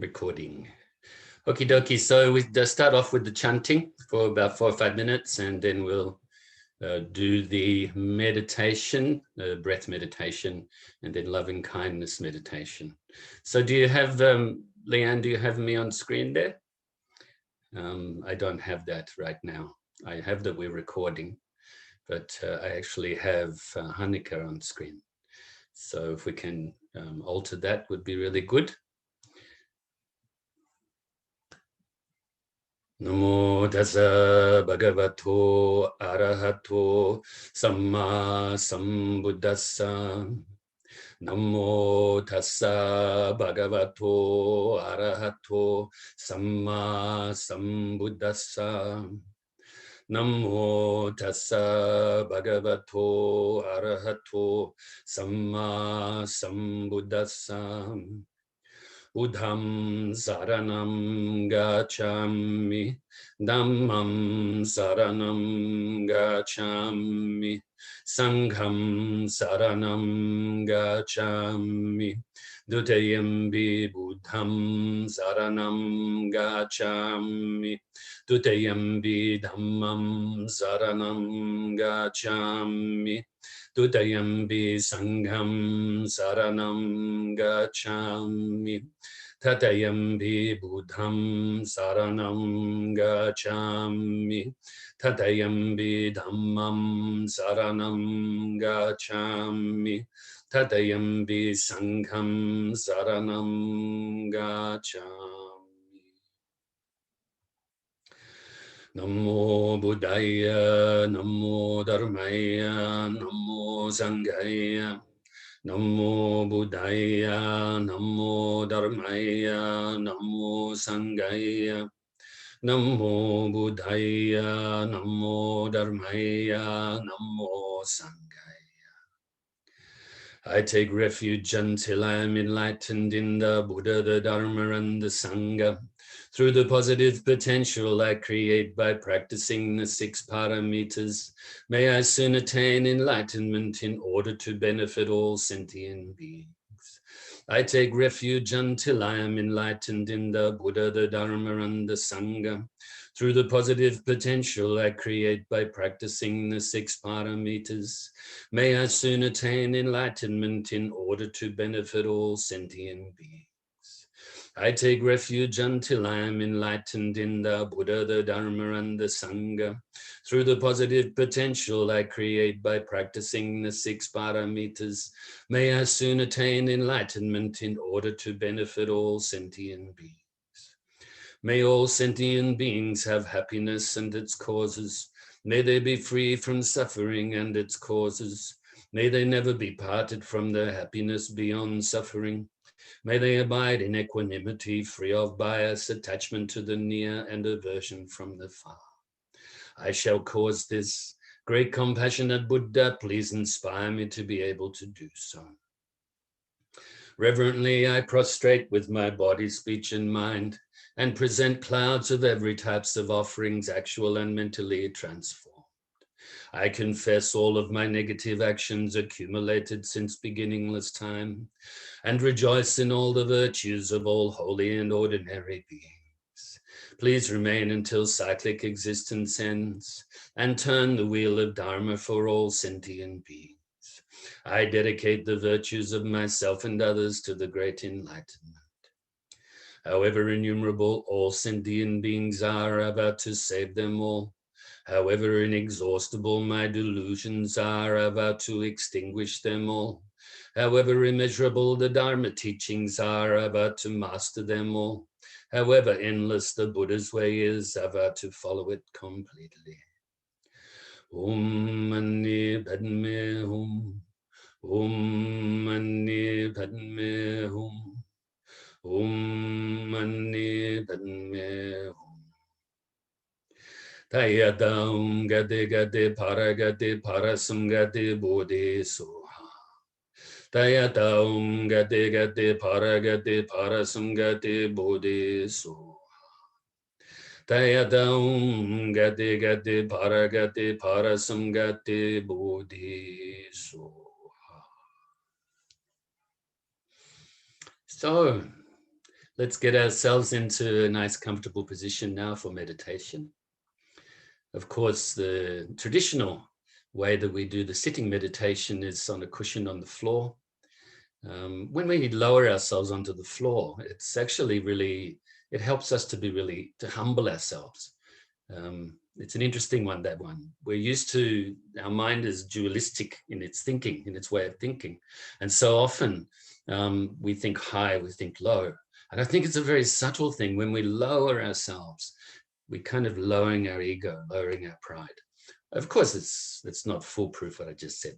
Recording. Okie dokie. So we just start off with the chanting for about 4 or 5 minutes, and then we'll do the meditation, breath meditation, and then loving kindness meditation. So do you have, Leanne, do you have me on screen there? I don't have that right now. I have that we're recording, but I actually have Hanika on screen. So if we can alter that, would be really good. Namo Tassa Bhagavato Arahato SammaSambuddhassa. Namo Tassa Bhagavato Arahato SammaSambuddhassa. Namo Tassa Bhagavato Arahato SammaSambuddhassa. Udham saranam gacchami, dhammam saranam gacchami, sangham saranam gacchami, dutayambi buddham saranam gacchami, dutayambi dhammam saranam gacchami, Dutayambi sangham saranam gacchami, tatayambi buddham saranam gacchami, tatayambi dhammam saranam gacchami, tatayambi sangham saranam gacchami. Namo Buddhaya, Namo Dharmaya, Namo Sanghaya, Namo Buddhaya, Namo Dharmaya, Namo Sanghaya, Namo Buddhaya, Namo Dharmaya, Namo Sanghaya. I take refuge until I am enlightened in the Buddha, the Dharma, and the Sangha. Through the positive potential I create by practicing the 6 paramitas, may I soon attain enlightenment in order to benefit all sentient beings. I take refuge until I am enlightened in the Buddha, the Dharma, and the Sangha. Through the positive potential I create by practicing the 6 paramitas, may I soon attain enlightenment in order to benefit all sentient beings. I take refuge until I am enlightened in the Buddha, the Dharma, and the Sangha. Through the positive potential I create by practicing the 6 paramitas, may I soon attain enlightenment in order to benefit all sentient beings. May all sentient beings have happiness and its causes. May they be free from suffering and its causes. May they never be parted from their happiness beyond suffering. May they abide in equanimity, free of bias, attachment to the near, and aversion from the far. I shall cause this. Great compassionate Buddha, please inspire me to be able to do so. Reverently, I prostrate with my body, speech, and mind, and present clouds of every types of offerings, actual and mentally transformed. I confess all of my negative actions accumulated since beginningless time, and rejoice in all the virtues of all holy and ordinary beings. Please remain until cyclic existence ends, and turn the wheel of Dharma for all sentient beings. I dedicate the virtues of myself and others to the great enlightenment. However innumerable all sentient beings are, about to save them all. However inexhaustible my delusions are, about to extinguish them all. However immeasurable the Dharma teachings are, about to master them all. However endless the Buddha's way is, about to follow it completely. Om Mani Padme Hum. Om Mani Padme Hum. Om Mani Padme Hum. Tayadam Gade Gade Paragade Parasam Gade Bodhi Soha. Tayadam Gade Gade Paragade Parasam Gade Bodhi Soha. Tayadam Gade Gade Paragade Parasam Gade Bodhi Soha. So, let's get ourselves into a nice comfortable position now for meditation. Of course, the traditional way that we do the sitting meditation is on a cushion on the floor. When we lower ourselves onto the floor, it's actually really, it helps us to humble ourselves. It's an interesting one, that one. We're used to, our mind is dualistic in its thinking, in its way of thinking. And so often we think high, we think low. And I think it's a very subtle thing. When we lower ourselves, we kind of lowering our ego, lowering our pride. Of course, it's not foolproof what I just said,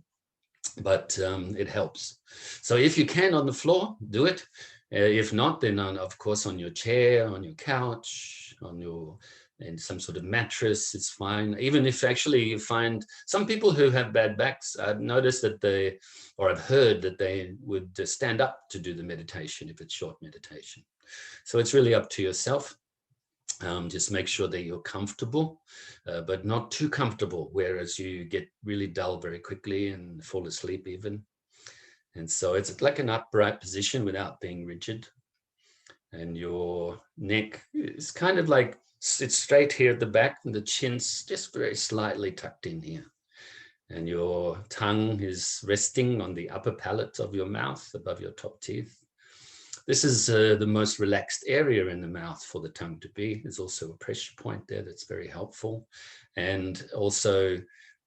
but it helps. So if you can on the floor, do it. If not, then of course on your chair, on your couch, in some sort of mattress, it's fine. Even if actually you find some people who have bad backs, I've noticed that I've heard that they would stand up to do the meditation if it's short meditation. So it's really up to yourself. Just make sure that you're comfortable, but not too comfortable, whereas you get really dull very quickly and fall asleep even. And so it's like an upright position without being rigid. And your neck is kind of like, it's straight here at the back, and the chin's just very slightly tucked in here. And your tongue is resting on the upper palate of your mouth above your top teeth. This is the most relaxed area in the mouth for the tongue to be. There's also a pressure point there that's very helpful. And also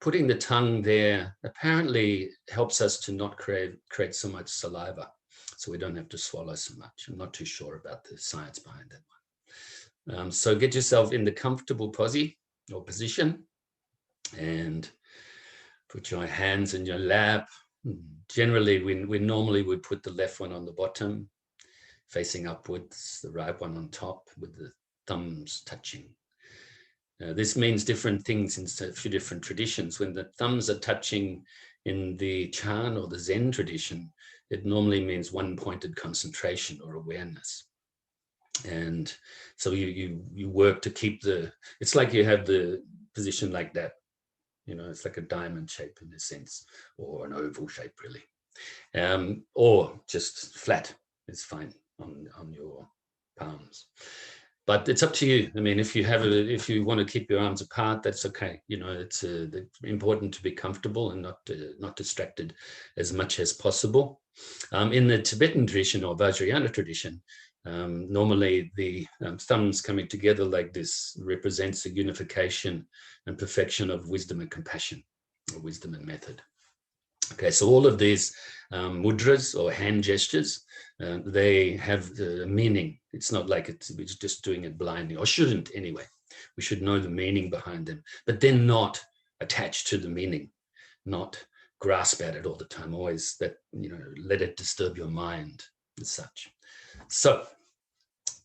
putting the tongue there apparently helps us to not create so much saliva, so we don't have to swallow so much. I'm not too sure about the science behind that one. So get yourself in the comfortable position and put your hands in your lap. Generally, we normally would put the left one on the bottom, facing upwards, the right one on top with the thumbs touching. This means different things in a few different traditions. When the thumbs are touching in the Chan or the Zen tradition, it normally means one-pointed concentration or awareness. And so you work to keep it's like you have the position like that. It's like a diamond shape in a sense, or an oval shape really, or just flat is fine on your palms. But it's up to you. I mean, if you want to keep your arms apart, that's okay. It's important to be comfortable and not distracted as much as possible. In the Tibetan tradition or Vajrayana tradition, normally the thumbs coming together like this represents a unification and perfection of wisdom and compassion, or wisdom and method. Okay, so all of these mudras or hand gestures, they have the meaning. It's not like we're just doing it blindly, or shouldn't anyway. We should know the meaning behind them, but then not attached to the meaning, not grasp at it all the time, always let it disturb your mind as such. So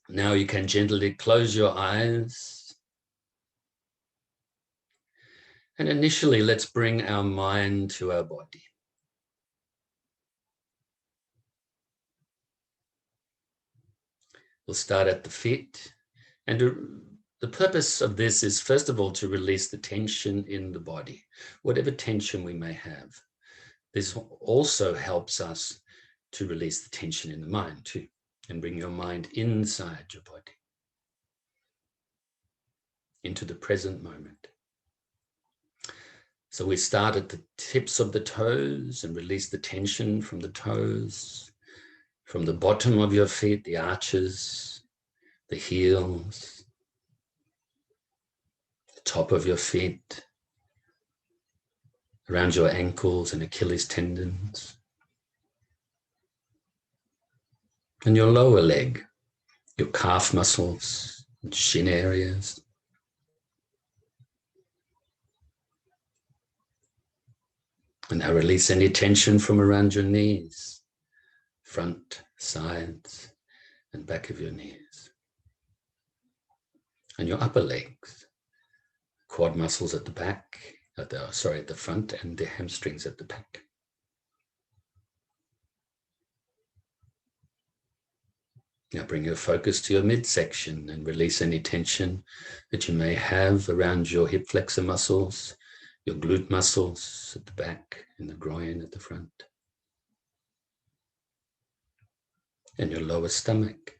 now you can gently close your eyes. And initially, let's bring our mind to our body. We'll start at the feet. And the purpose of this is, first of all, to release the tension in the body, whatever tension we may have. This also helps us to release the tension in the mind too, and bring your mind inside your body, into the present moment. So we start at the tips of the toes and release the tension from the toes, from the bottom of your feet, the arches, the heels, the top of your feet, around your ankles and Achilles tendons, and your lower leg, your calf muscles and shin areas. And now release any tension from around your knees, front, sides, and back of your knees. And your upper legs, quad muscles at the back, at the front, and the hamstrings at the back. Now bring your focus to your midsection and release any tension that you may have around your hip flexor muscles, your glute muscles at the back, and the groin at the front. And your lower stomach,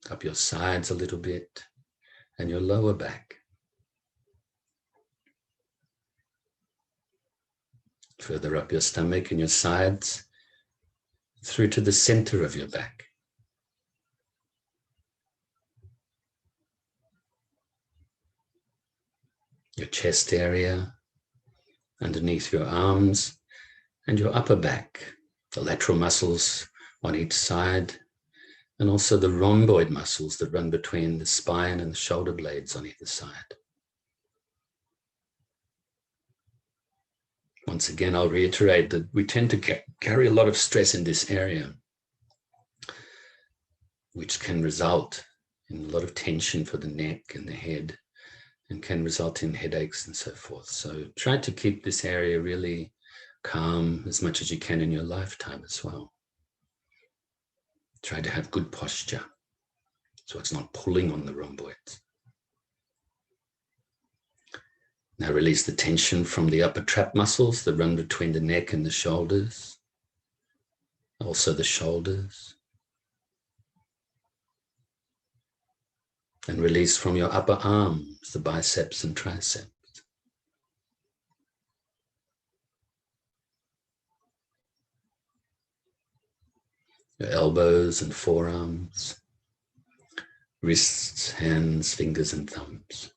up your sides a little bit, and your lower back. Further up your stomach and your sides, through to the center of your back. Your chest area, underneath your arms, and your upper back, the lateral muscles on each side, and also the rhomboid muscles that run between the spine and the shoulder blades on either side. Once again, I'll reiterate that we tend to carry a lot of stress in this area, which can result in a lot of tension for the neck and the head, and can result in headaches and so forth. So try to keep this area really calm as much as you can in your lifetime as well. Try to have good posture, so it's not pulling on the rhomboids. Now release the tension from the upper trap muscles that run between the neck and the shoulders, also the shoulders. And release from your upper arms, the biceps and triceps. Your elbows and forearms, wrists, hands, fingers, and thumbs.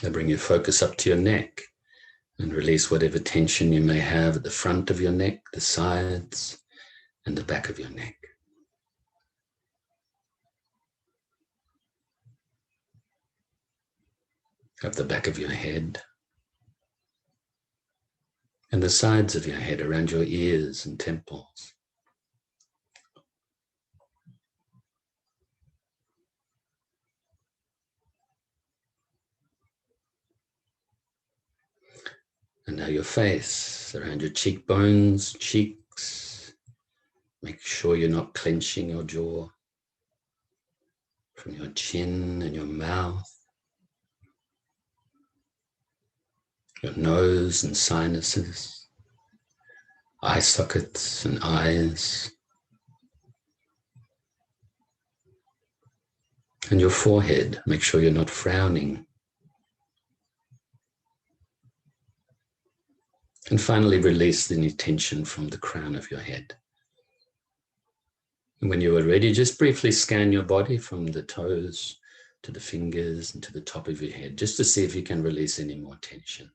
Now bring your focus up to your neck and release whatever tension you may have at the front of your neck, the sides, and the back of your neck. Up the back of your head, and the sides of your head around your ears and temples. And now your face, around your cheekbones, cheeks. Make sure you're not clenching your jaw. From your chin and your mouth. Your nose and sinuses. Eye sockets and eyes. And your forehead. Make sure you're not frowning. And finally, release any tension from the crown of your head. And when you are ready, just briefly scan your body from the toes to the fingers and to the top of your head, just to see if you can release any more tension.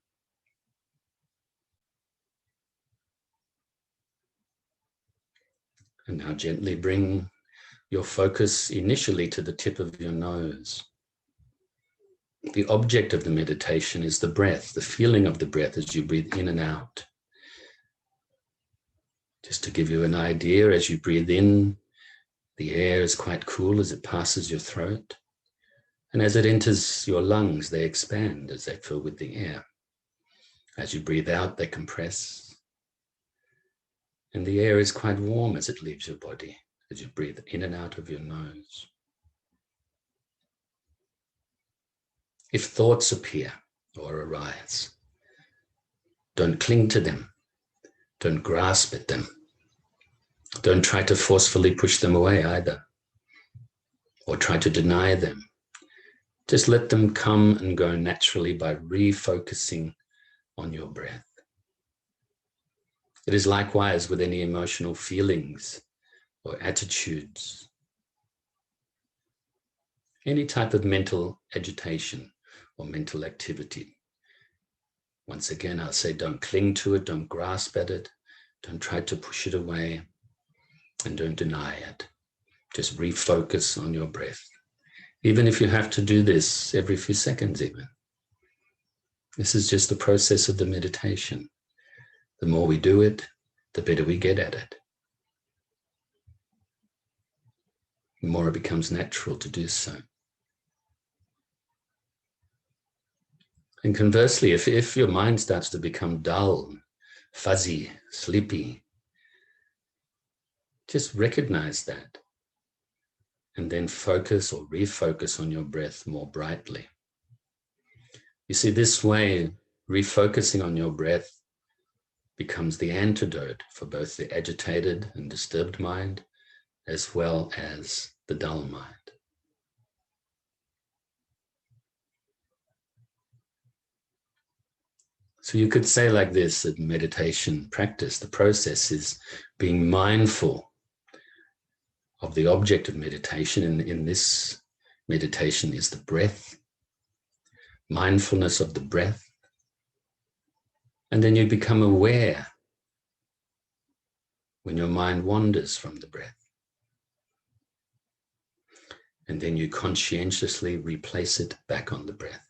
And now gently bring your focus initially to the tip of your nose. The object of the meditation is the breath, the feeling of the breath as you breathe in and out. Just to give you an idea, as you breathe in, the air is quite cool as it passes your throat. And as it enters your lungs, they expand as they fill with the air. As you breathe out, they compress. And the air is quite warm as it leaves your body, as you breathe in and out of your nose. If thoughts appear or arise, don't cling to them. Don't grasp at them. Don't try to forcefully push them away either, or try to deny them. Just let them come and go naturally by refocusing on your breath. It is likewise with any emotional feelings or attitudes, any type of mental agitation or mental activity. Once again, I'll say don't cling to it, don't grasp at it, don't try to push it away, and don't deny it. Just refocus on your breath. Even if you have to do this every few seconds even. This is just the process of the meditation. The more we do it, the better we get at it. The more it becomes natural to do so. And conversely, if your mind starts to become dull, fuzzy, sleepy, just recognize that. And then focus or refocus on your breath more brightly. You see, this way, refocusing on your breath becomes the antidote for both the agitated and disturbed mind, as well as the dull mind. So you could say like this, that meditation practice, the process is being mindful of the object of meditation. And in this meditation is the breath, mindfulness of the breath. And then you become aware when your mind wanders from the breath. And then you conscientiously replace it back on the breath.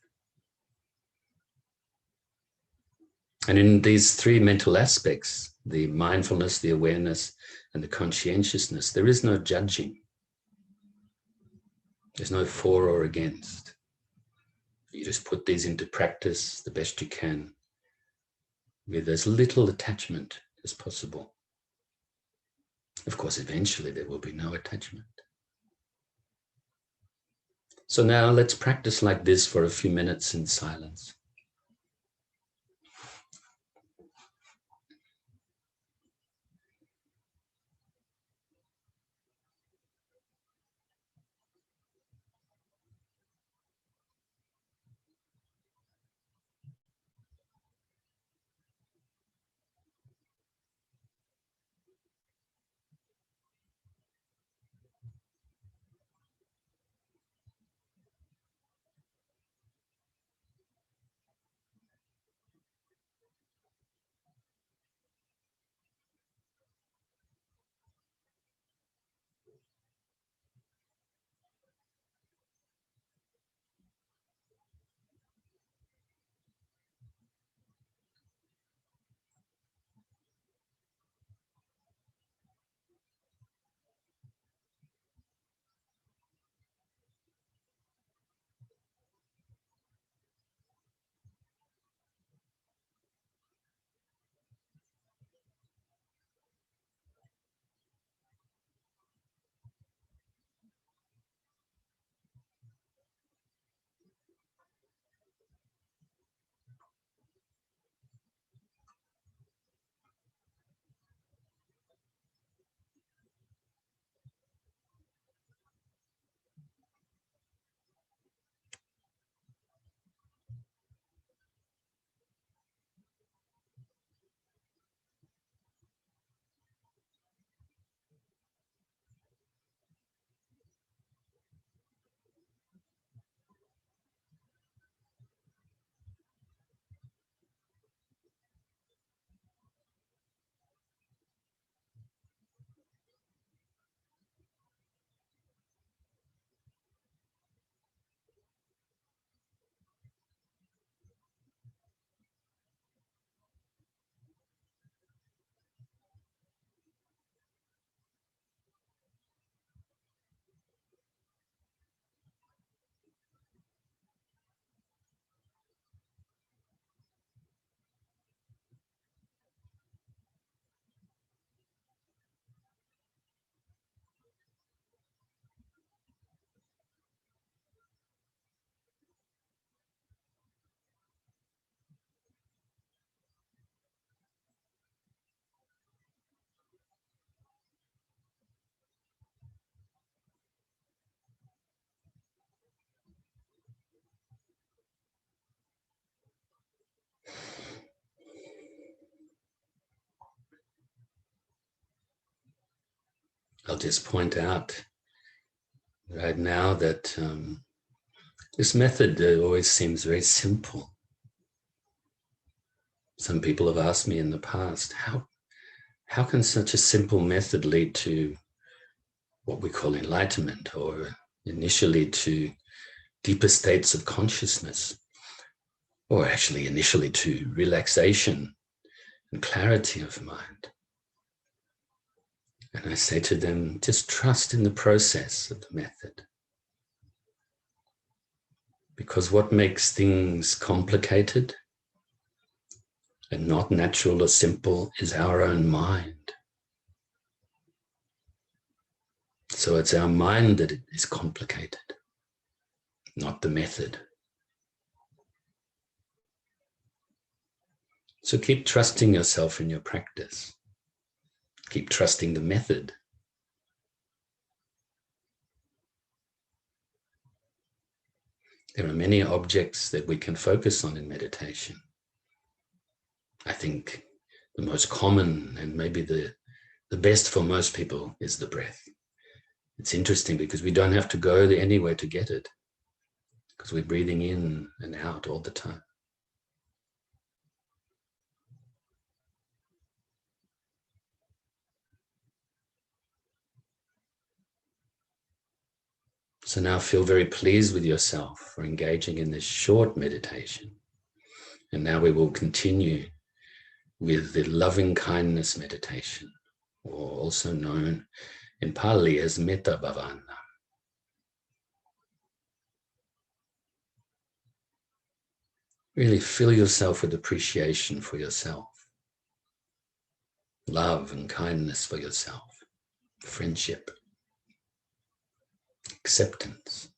And in these three mental aspects, the mindfulness, the awareness, and the conscientiousness, there is no judging. There's no for or against. You just put these into practice the best you can with as little attachment as possible. Of course, eventually there will be no attachment. So now let's practice like this for a few minutes in silence. I'll just point out right now that this method always seems very simple. Some people have asked me in the past, how can such a simple method lead to what we call enlightenment, or initially to deeper states of consciousness, or actually initially to relaxation and clarity of mind? And I say to them, just trust in the process of the method. Because what makes things complicated and not natural or simple is our own mind. So it's our mind that is complicated, not the method. So keep trusting yourself in your practice. Keep trusting the method. There are many objects that we can focus on in meditation. I think the most common and maybe the best for most people is the breath. It's interesting because we don't have to go anywhere to get it, because we're breathing in and out all the time. So now feel very pleased with yourself for engaging in this short meditation. And now we will continue with the loving kindness meditation, or also known in Pali as Metta Bhavana. Really fill yourself with appreciation for yourself, love and kindness for yourself, friendship, acceptance.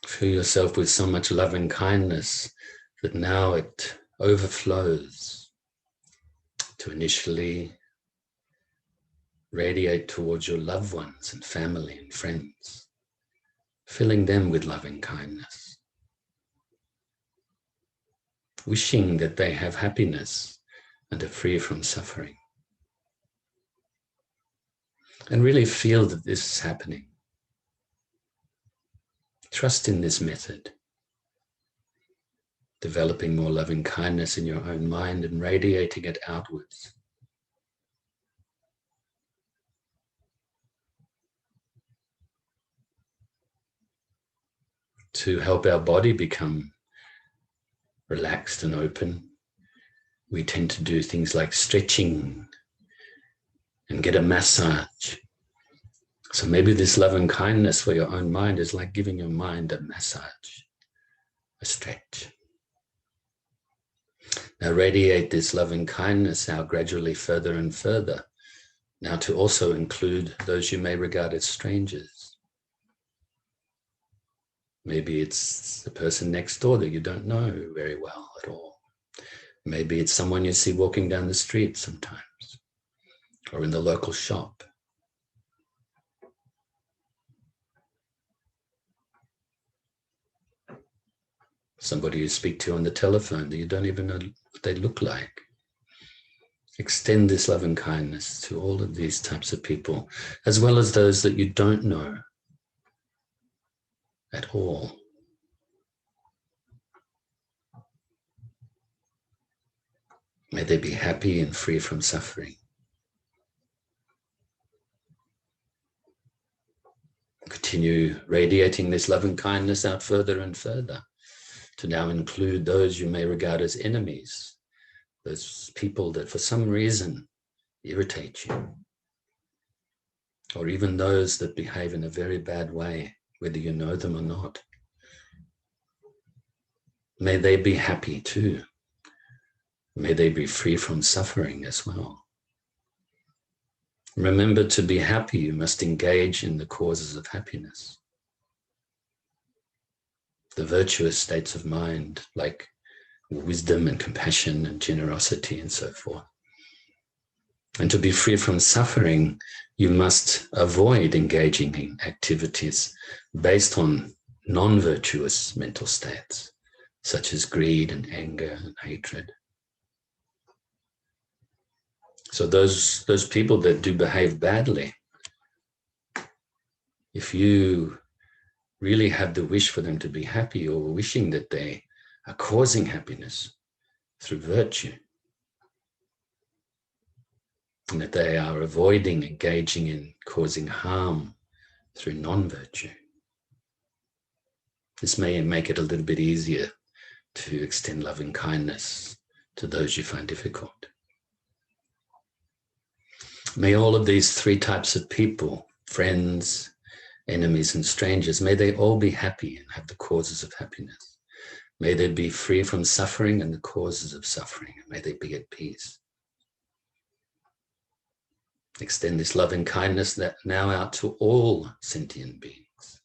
Fill yourself with so much love and kindness that now it overflows to initially radiate towards your loved ones and family and friends, filling them with loving kindness, wishing that they have happiness and are free from suffering. And really feel that this is happening. Trust in this method, developing more loving kindness in your own mind and radiating it outwards. To help our body become relaxed and open, we tend to do things like stretching and get a massage. So maybe this love and kindness for your own mind is like giving your mind a massage, a stretch. Now radiate this love and kindness out gradually further and further. Now to also include those you may regard as strangers. Maybe it's the person next door that you don't know very well at all. Maybe it's someone you see walking down the street sometimes, or in the local shop. Somebody you speak to on the telephone that you don't even know what they look like. Extend this love and kindness to all of these types of people, as well as those that you don't know at all. May they be happy and free from suffering. Continue radiating this love and kindness out further and further to now include those you may regard as enemies, those people that for some reason irritate you, or even those that behave in a very bad way, whether you know them or not. May they be happy too. May they be free from suffering as well. Remember, to be happy, you must engage in the causes of happiness. The virtuous states of mind, like wisdom and compassion and generosity and so forth. And to be free from suffering, you must avoid engaging in activities based on non-virtuous mental states, such as greed and anger and hatred. So those people that do behave badly, if you really have the wish for them to be happy, or wishing that they are causing happiness through virtue, and that they are avoiding engaging in causing harm through non-virtue, this may make it a little bit easier to extend loving kindness to those you find difficult. May all of these three types of people, friends, enemies, and strangers, may they all be happy and have the causes of happiness. May they be free from suffering and the causes of suffering, and may they be at peace. Extend this loving kindness that now out to all sentient beings.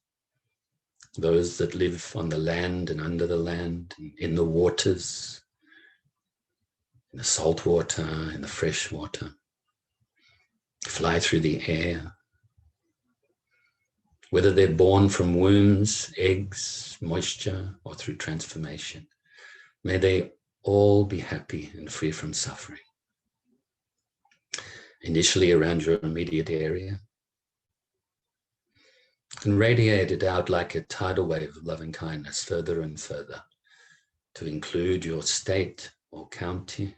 Those that live on the land and under the land, in the waters, in the salt water, in the fresh water, fly through the air. Whether they're born from wombs, eggs, moisture, or through transformation, may they all be happy and free from suffering. Initially around your immediate area, and radiate it out like a tidal wave of loving kindness further and further to include your state or county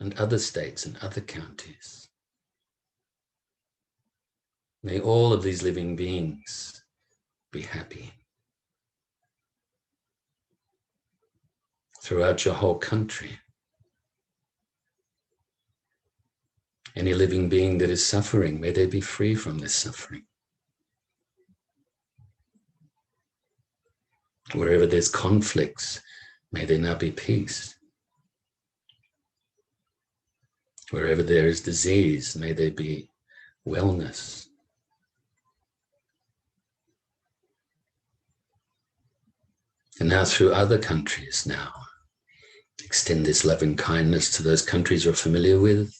and other states and other counties. May all of these living beings be happy. Throughout your whole country, any living being that is suffering, may they be free from this suffering. Wherever there's conflicts, may there now be peace. Wherever there is disease, may there be wellness. And now through other countries now, extend this loving kindness to those countries you're familiar with,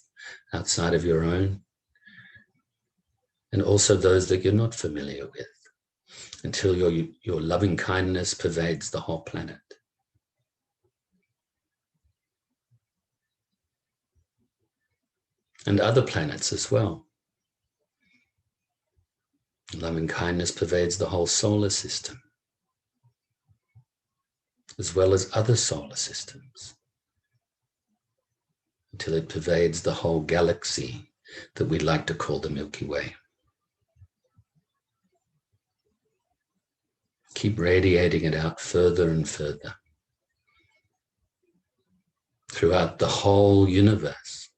outside of your own, and also those that you're not familiar with, until your loving kindness pervades the whole planet. And other planets as well. Loving kindness pervades the whole solar system, as well as other solar systems, until it pervades the whole galaxy that we like to call the Milky Way. Keep radiating it out further and further throughout the whole universe.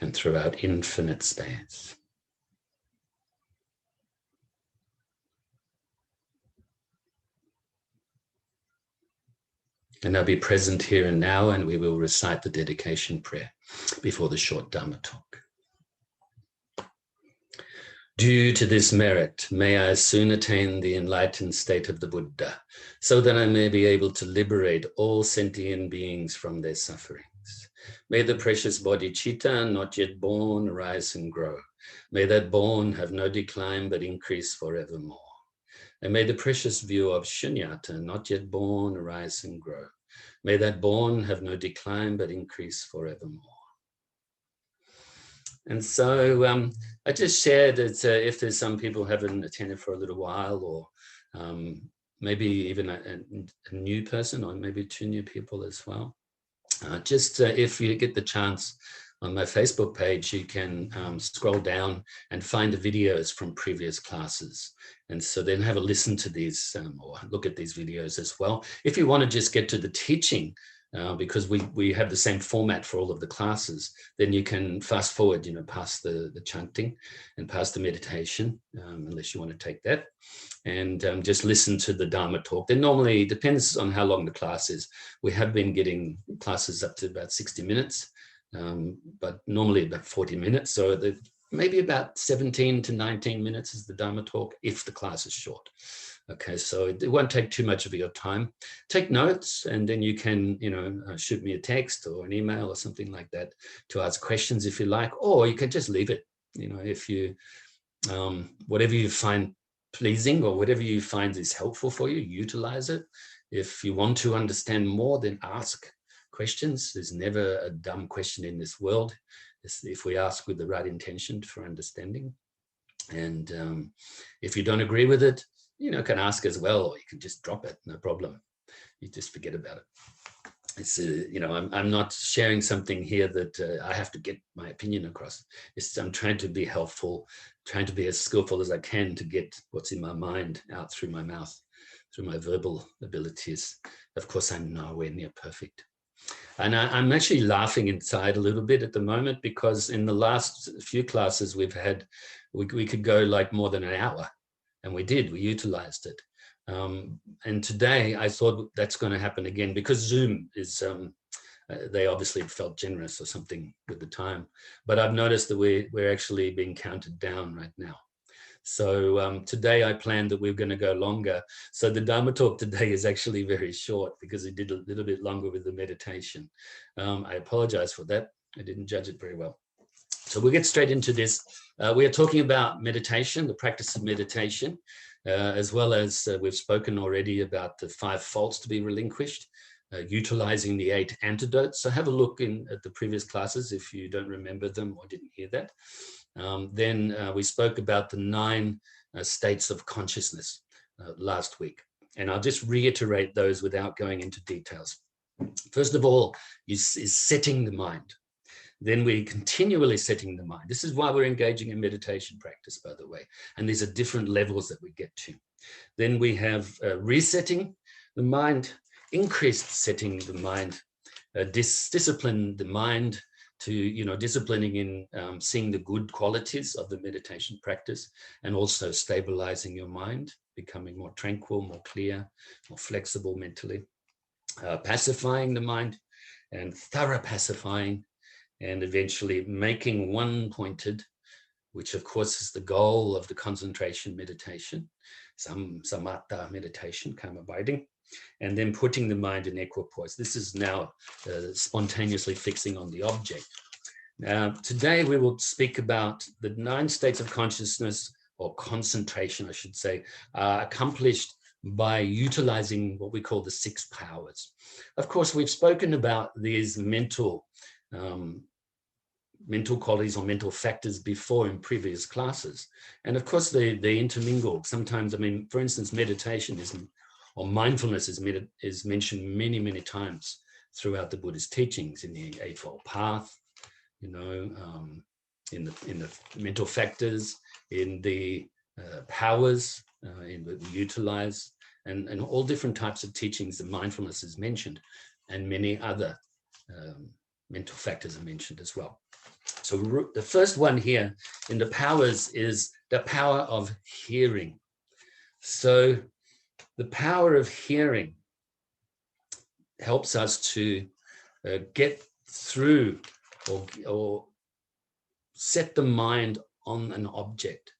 And throughout infinite space. And now be present here and now, and we will recite the dedication prayer before the short Dharma talk. Due to this merit, may I soon attain the enlightened state of the Buddha, so that I may be able to liberate all sentient beings from their sufferings. May the precious bodhicitta, not yet born, arise and grow. May that born have no decline but increase forevermore. And may the precious view of shunyata, not yet born, arise and grow. May that born have no decline but increase forevermore. And so I just shared that if there's some people who haven't attended for a little while, or maybe even a new person, or maybe two new people as well. If you get the chance, on my Facebook page, you can scroll down and find the videos from previous classes. And so then have a listen to these or look at these videos as well. If you want to just get to the teaching, because we have the same format for all of the classes, then you can fast forward, past the chanting and past the meditation, unless you want to take that, and just listen to the Dharma talk. Then normally, it depends on how long the class is. We have been getting classes up to about 60 minutes, but normally about 40 minutes. So maybe about 17 to 19 minutes is the Dharma talk if the class is short. Okay, so it won't take too much of your time. Take notes, and then you can, shoot me a text or an email or something like that to ask questions if you like, or you can just leave it. If you, whatever you find pleasing or whatever you find is helpful for you, utilize it. If you want to understand more, then ask questions. There's never a dumb question in this world if we ask with the right intention for understanding. And if you don't agree with it, can ask as well, or you can just drop it, no problem. You just forget about it. It's, I'm not sharing something here that I have to get my opinion across. I'm trying to be helpful, trying to be as skillful as I can to get what's in my mind out through my mouth, through my verbal abilities. Of course, I'm nowhere near perfect. And I'm actually laughing inside a little bit at the moment, because in the last few classes we've had, we could go like more than an hour. And we utilized it. And today I thought that's going to happen again because Zoom is, they obviously felt generous or something with the time. But I've noticed that we're actually being counted down right now. So today I planned that we're going to go longer. So the Dharma talk today is actually very short because it did a little bit longer with the meditation. I apologize for that. I didn't judge it very well. So we'll get straight into this. We are talking about meditation, the practice of meditation, as well as we've spoken already about the 5 faults to be relinquished, utilizing the 8 antidotes. So have a look at the previous classes if you don't remember them or didn't hear that. Then we spoke about the 9 states of consciousness last week. And I'll just reiterate those without going into details. First of all is setting the mind. Then we're continually setting the mind. This is why we're engaging in meditation practice, by the way. And these are different levels that we get to. Then we have resetting the mind, increased setting the mind, discipline the mind to, disciplining in seeing the good qualities of the meditation practice, and also stabilizing your mind, becoming more tranquil, more clear, more flexible mentally, pacifying the mind, and thorough pacifying, and eventually making one-pointed, which of course is the goal of the concentration meditation, samatha meditation, calm abiding, and then putting the mind in equipoise. This is now spontaneously fixing on the object. Today we will speak about the 9 states of consciousness, or concentration, I should say, accomplished by utilizing what we call the 6 powers. Of course, we've spoken about these mental qualities or mental factors before in previous classes. And of course, they intermingle. Sometimes, for instance, meditation or mindfulness is mentioned many, many times throughout the Buddhist teachings in the Eightfold Path, in the mental factors, in the powers that we utilize, and all different types of teachings that mindfulness is mentioned, and many other mental factors are mentioned as well. So the first one here in the powers is the power of hearing. So the power of hearing helps us to get through or set the mind on an object.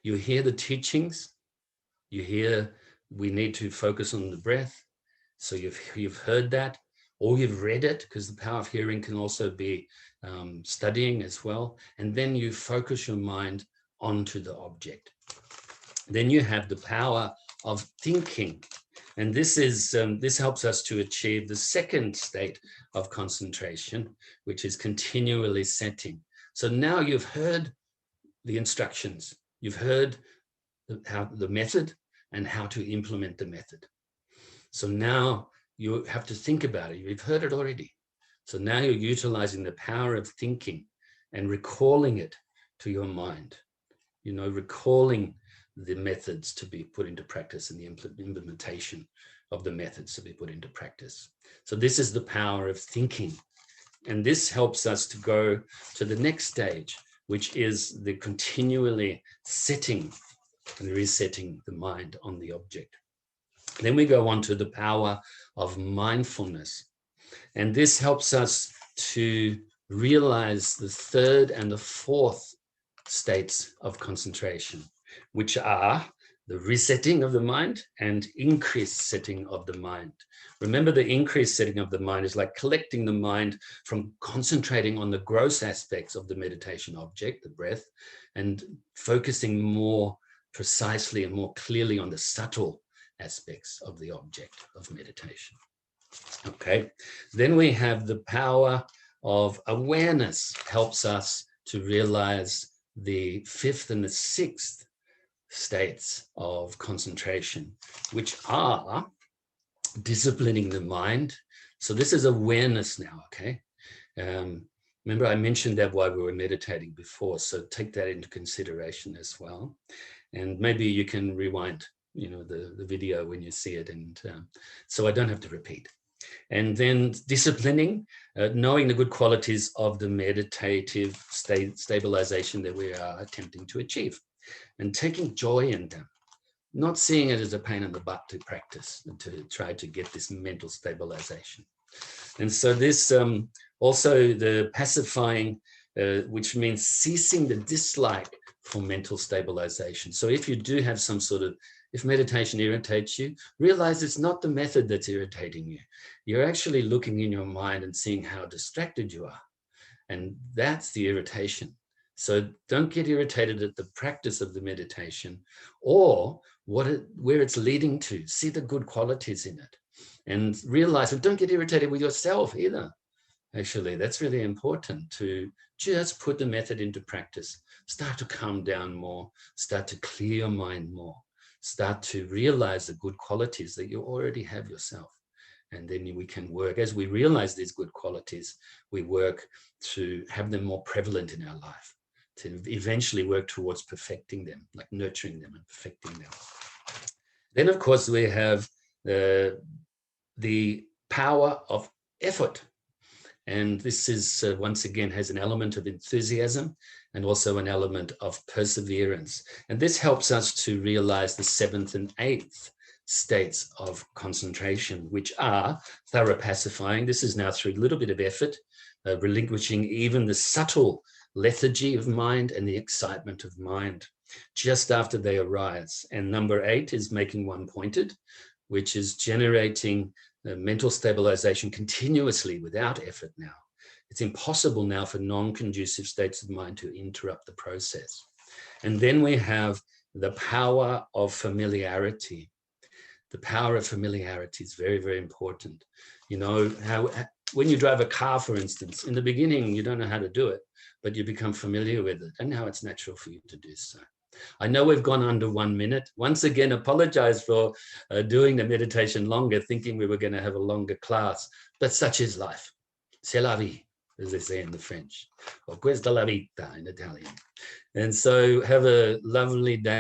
You hear the teachings, you hear we need to focus on the breath. So you've heard that, or you've read it, because the power of hearing can also be studying as well. And then you focus your mind onto the object. Then you have the power of thinking. And this helps us to achieve the 2nd state of concentration, which is continually setting. So now you've heard the instructions, you've heard the method and how to implement the method. So now you have to think about it. You've heard it already. So now you're utilizing the power of thinking and recalling it to your mind, recalling the methods to be put into practice and the implementation of the methods to be put into practice. So this is the power of thinking. And this helps us to go to the next stage, which is the continually setting and resetting the mind on the object. Then we go on to the power of mindfulness. And this helps us to realize the 3rd and the 4th states of concentration, which are the resetting of the mind and increased setting of the mind. Remember, the increased setting of the mind is like collecting the mind from concentrating on the gross aspects of the meditation object, the breath, and focusing more precisely and more clearly on the subtle aspects of the object of meditation. Okay, then we have the power of awareness, helps us to realize the 5th and the 6th states of concentration, which are disciplining the mind. So this is awareness now, okay? Remember, I mentioned that while we were meditating before, so take that into consideration as well. And maybe you can rewind, the video when you see it, and so I don't have to repeat. And then disciplining, knowing the good qualities of the meditative stabilization that we are attempting to achieve, and taking joy in them. not seeing it as a pain in the butt to practice and to try to get this mental stabilization. And so this also the pacifying, which means ceasing the dislike for mental stabilization. So if you do have some sort of, if meditation irritates you, realize it's not the method that's irritating you. You're actually looking in your mind and seeing how distracted you are. And that's the irritation. So don't get irritated at the practice of the meditation or where it's leading to. See the good qualities in it and realize, but don't get irritated with yourself either. Actually, that's really important to just put the method into practice. Start to calm down more, start to clear your mind more, start to realize the good qualities that you already have yourself. And then we can work, as we realize these good qualities, we work to have them more prevalent in our life, to eventually work towards perfecting them, like nurturing them and perfecting them. Then, of course, we have the power of effort. And this is, once again, has an element of enthusiasm and also an element of perseverance. And this helps us to realize the 7th and 8th states of concentration, which are thorough pacifying. This is now through a little bit of effort, relinquishing even the subtle lethargy of mind and the excitement of mind just after they arise. And number 8 is making one pointed, which is generating mental stabilization continuously without effort now. It's impossible now for non-conducive states of mind to interrupt the process. And then we have the power of familiarity. The power of familiarity is very, very important. You know, how when you drive a car, for instance, in the beginning, you don't know how to do it, but you become familiar with it. And now it's natural for you to do so. I know we've gone under 1 minute. Once again, apologize for doing the meditation longer, thinking we were going to have a longer class, but such is life. C'est la vie, as they say in the French, or questa la vita in Italian. And so have a lovely day.